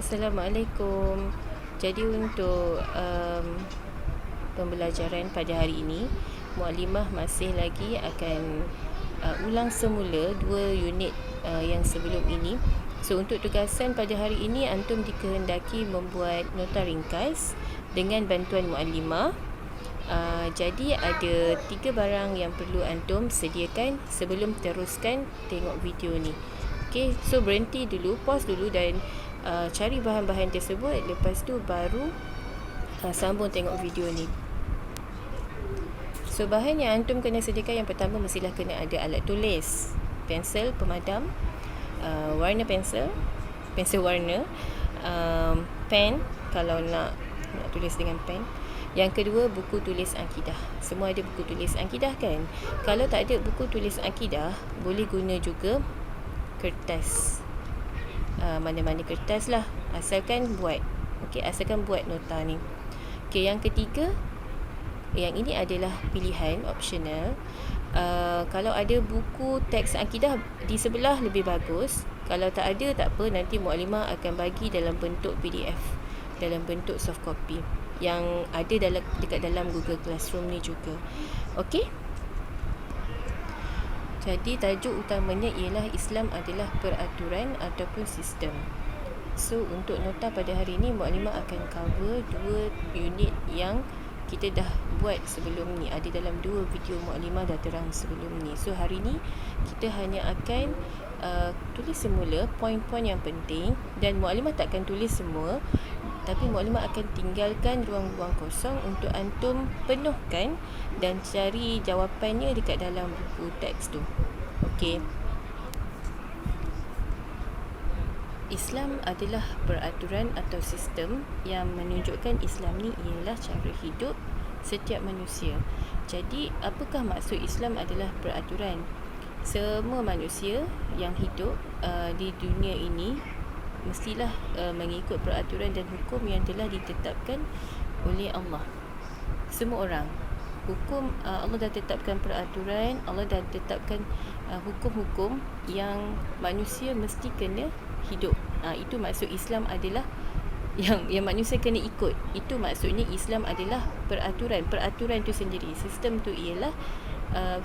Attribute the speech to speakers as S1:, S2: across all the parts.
S1: Assalamualaikum. Jadi untuk pembelajaran pada hari ini, Muallimah masih lagi akan ulang semula 2 unit yang sebelum ini. So untuk tugasan pada hari ini, antum dikehendaki membuat nota ringkas dengan bantuan Muallimah. Jadi ada 3 barang yang perlu antum sediakan sebelum teruskan tengok video ni. Okay, so berhenti dulu, pause dulu dan cari bahan-bahan tersebut. Lepas tu baru sambung tengok video ni. So bahan yang antum kena sediakan, yang pertama mestilah kena ada alat tulis, pensel pemadam, warna pensel warna, pen kalau nak tulis dengan pen. Yang kedua, buku tulis akidah. Semua ada buku tulis akidah kan? Kalau tak ada buku tulis akidah, boleh guna juga kertas, mana-mana kertas lah, asalkan buat. Okey, asalkan buat nota ni. Okey, yang ketiga, yang ini adalah pilihan optional. Kalau ada buku teks akidah di sebelah lebih bagus. Kalau tak ada, tak apa, nanti Muallimah akan bagi dalam bentuk PDF, dalam bentuk soft copy yang ada dekat dalam Google Classroom ni juga. Okey. Jadi tajuk utamanya ialah Islam adalah peraturan ataupun sistem. So untuk nota pada hari ini, Muallimah akan cover 2 unit yang kita dah buat sebelum ni. Ada dalam 2 video Muallimah dah terang sebelum ni. So hari ni kita hanya akan tulis semula poin-poin yang penting, dan Muallimah takkan tulis semua, tapi Muallimah akan tinggalkan ruang-ruang kosong untuk antum penuhkan dan cari jawapannya dekat dalam buku teks tu. Okey. Islam adalah peraturan atau sistem yang menunjukkan Islam ni ialah cara hidup setiap manusia. Jadi apakah maksud Islam adalah peraturan? Semua manusia yang hidup di dunia ini mestilah mengikut peraturan dan hukum yang telah ditetapkan oleh Allah. Semua orang. Hukum, Allah dah tetapkan peraturan, Allah dah tetapkan hukum-hukum yang manusia mesti kena hidup. Itu maksud Islam adalah yang manusia kena ikut. Itu maksudnya Islam adalah peraturan. Peraturan tu sendiri, sistem tu ialah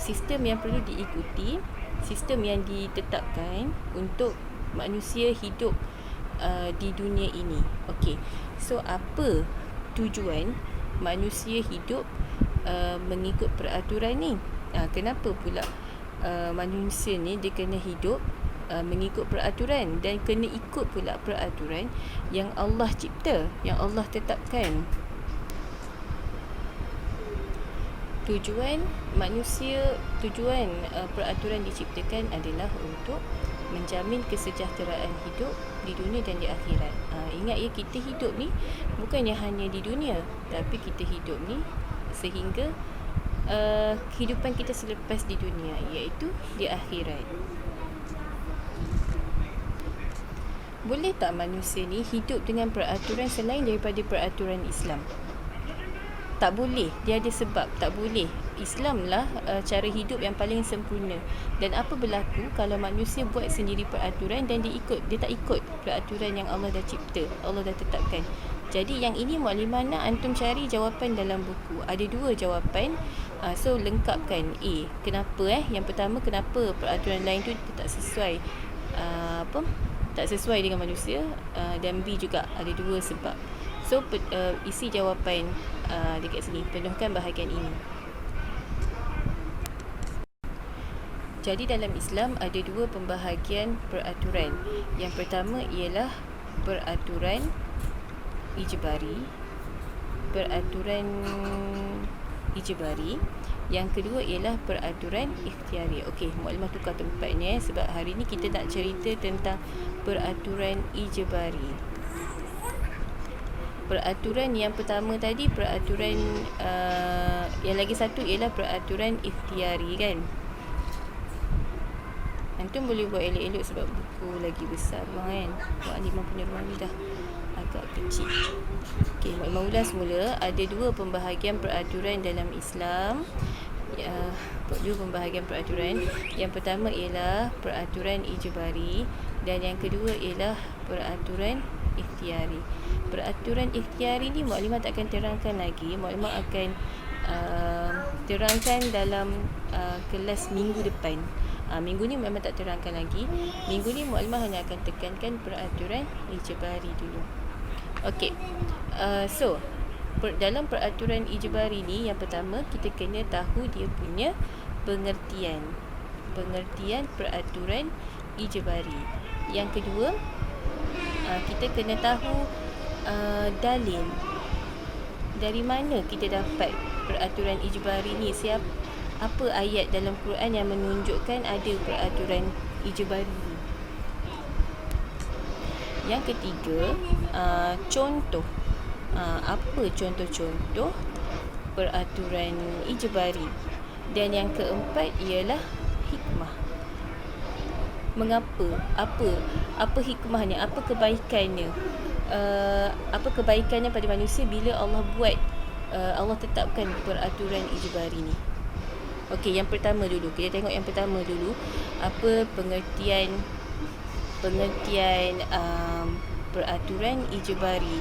S1: sistem yang perlu diikuti, sistem yang ditetapkan untuk manusia hidup di dunia ini. Okey. So apa tujuan manusia hidup mengikut peraturan ni? Kenapa pula manusia ni dia kena hidup mengikut peraturan dan kena ikut pula peraturan yang Allah cipta, yang Allah tetapkan? Tujuan peraturan diciptakan adalah untuk menjamin kesejahteraan hidup di dunia dan di akhirat. Ingat ya, kita hidup ni bukannya hanya di dunia, tapi kita hidup ni sehingga kehidupan kita selepas di dunia, iaitu di akhirat. Boleh tak manusia ni hidup dengan peraturan selain daripada peraturan Islam? Tak boleh. Dia ada sebab. Tak boleh. Islam lah cara hidup yang paling sempurna. Dan apa berlaku kalau manusia buat sendiri peraturan dan dia tak ikut peraturan yang Allah dah cipta, Allah dah tetapkan? Jadi yang ini Muallimah nak antum cari jawapan dalam buku. Ada 2 jawapan. So lengkapkan. Kenapa Yang pertama, kenapa peraturan lain tu tak sesuai tak sesuai dengan manusia, dan B juga ada 2 sebab. So isi jawapan dekat sini, penuhkan bahagian ini. Jadi dalam Islam ada 2 pembahagian peraturan. Yang pertama ialah peraturan ijbari. Yang kedua ialah peraturan ikhtiari. Okey, Muallimah tukar tempat ni sebab hari ni kita nak cerita tentang peraturan ijbari. Peraturan yang pertama tadi, peraturan yang lagi satu ialah peraturan ikhtiari kan. Antum boleh buat elok-elok sebab buku lagi besar kan. Muallimah punya rumah ni dah agak kecil. Okey, Muallimah ulang semula. Ada 2 pembahagian peraturan dalam Islam. 2 pembahagian peraturan. Yang pertama ialah peraturan ijbari dan yang kedua ialah peraturan ikhtiari. Peraturan ikhtiari ni muklimah tak akan terangkan lagi. Muklimah akan terangkan dalam kelas minggu depan. Minggu ni memang tak terangkan lagi. Minggu ni muklimah hanya akan tekankan peraturan ijbari dulu. Okey. So dalam peraturan ijbari ni, yang pertama kita kena tahu dia punya pengertian peraturan ijbari. Yang kedua, kita kena tahu dalil. Dari mana kita dapat peraturan ijbari ni? Apa ayat dalam Quran yang menunjukkan ada peraturan ijbari ni? Yang ketiga, contoh. Apa contoh-contoh peraturan ijbari? Dan yang keempat ialah hikmah. Mengapa? Apa hikmahnya? Apa kebaikannya? Apa kebaikannya pada manusia bila Allah buat, Allah tetapkan peraturan ijbari ni? Okey, yang pertama dulu. Kita tengok yang pertama dulu. Apa pengertian peraturan ijbari?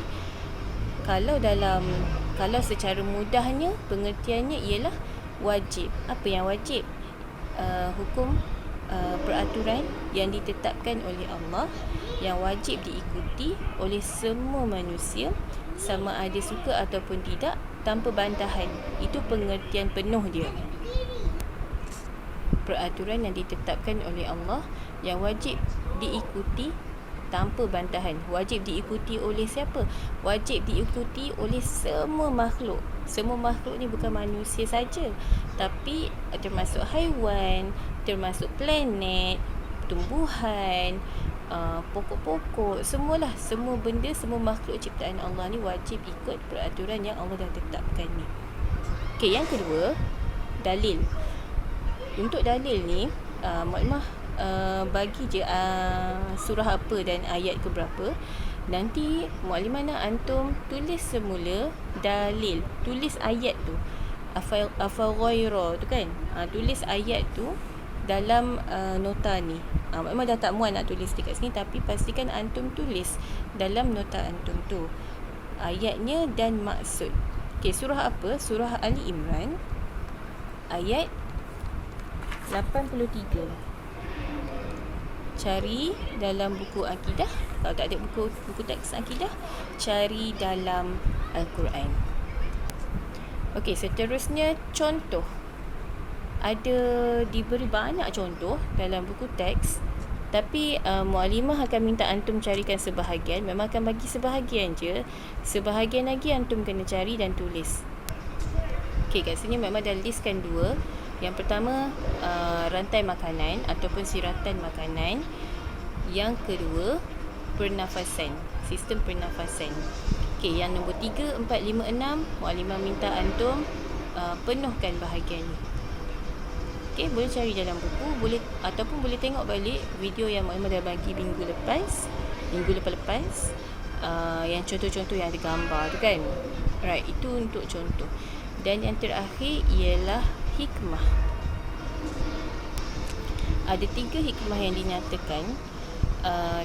S1: Kalau secara mudahnya, pengertiannya ialah wajib. Apa yang wajib? Hukum, peraturan yang ditetapkan oleh Allah, yang wajib diikuti oleh semua manusia, sama ada suka ataupun tidak, tanpa bantahan. Itu pengertian penuh dia. Peraturan yang ditetapkan oleh Allah, yang wajib diikuti tanpa bantahan. Wajib diikuti oleh siapa? Wajib diikuti oleh semua makhluk. Semua makhluk ni bukan manusia saja, tapi termasuk haiwan, termasuk planet, tumbuhan, pokok-pokok, semualah. Semua benda, semua makhluk ciptaan Allah ni wajib ikut peraturan yang Allah dah tetapkan ni. Okey, yang kedua, dalil. Untuk dalil ni, muklimah bagi je surah apa dan ayat ke berapa. Nanti muklimah nak antum tulis semula dalil. Tulis ayat tu. Afa ghaira tu kan. Tulis ayat tu dalam nota ni. Muklimah dah tak muat nak tulis dekat sini, tapi pastikan antum tulis dalam nota antum tu ayatnya dan maksud. Okey, surah apa? Surah Ali Imran ayat 83. Cari dalam buku akidah. Kalau tak ada buku teks akidah, cari dalam Al-Quran. Okey, seterusnya contoh. Ada diberi banyak contoh dalam buku teks, tapi muklimah akan minta antum carikan sebahagian. Memang akan bagi sebahagian je. Sebahagian lagi antum kena cari dan tulis. Okey, kat sini memang dah listkan dua. Yang pertama, rantai makanan ataupun siratan makanan. Yang kedua, pernafasan, sistem pernafasan. Okey, yang nombor 3, 4, 5, 6, muklimah minta antum penuhkan bahagian ni. Okey, boleh cari dalam buku, boleh ataupun boleh tengok balik video yang muklimah dah bagi minggu lepas, yang contoh-contoh yang ada gambar tu kan. Right, itu untuk contoh. Dan yang terakhir ialah hikmah. Ada 3 hikmah yang dinyatakan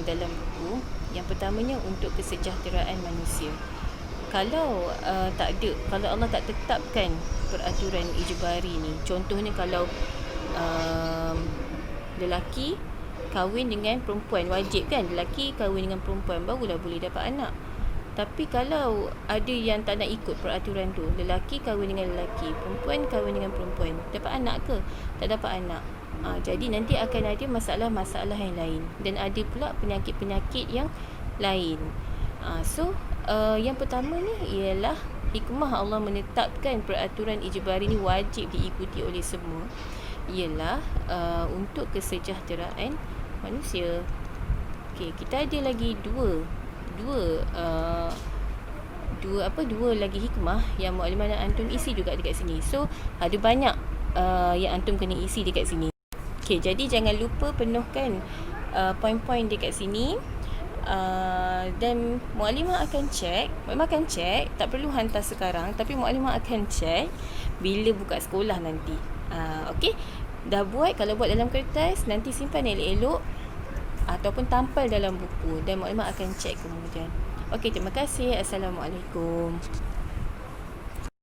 S1: dalam buku. Yang pertamanya untuk kesejahteraan manusia. Kalau tak ada, kalau Allah tak tetapkan peraturan ijbari ni, contohnya kalau lelaki kahwin dengan perempuan, wajib kan lelaki kahwin dengan perempuan barulah boleh dapat anak. Tapi kalau ada yang tak nak ikut peraturan tu, lelaki kahwin dengan lelaki, perempuan kahwin dengan perempuan, dapat anak ke? Tak dapat anak. Jadi nanti akan ada masalah-masalah yang lain, dan ada pula penyakit-penyakit yang lain. Yang pertama ni ialah hikmah Allah menetapkan peraturan ijbari ni wajib diikuti oleh semua, ialah untuk kesejahteraan manusia. Okey, kita ada lagi dua lagi hikmah yang muklimah dan antum isi juga dekat sini. So ada banyak yang antum kena isi dekat sini. Okey, jadi jangan lupa penuhkan poin-poin dekat sini. Dan muklimah akan cek, tak perlu hantar sekarang, tapi muklimah akan cek bila buka sekolah nanti. Okey, dah buat, kalau buat dalam kertas nanti simpan elok-elok. ataupun tampal dalam buku dan maklumat akan cek kemudian. Okey, terima kasih. Assalamualaikum.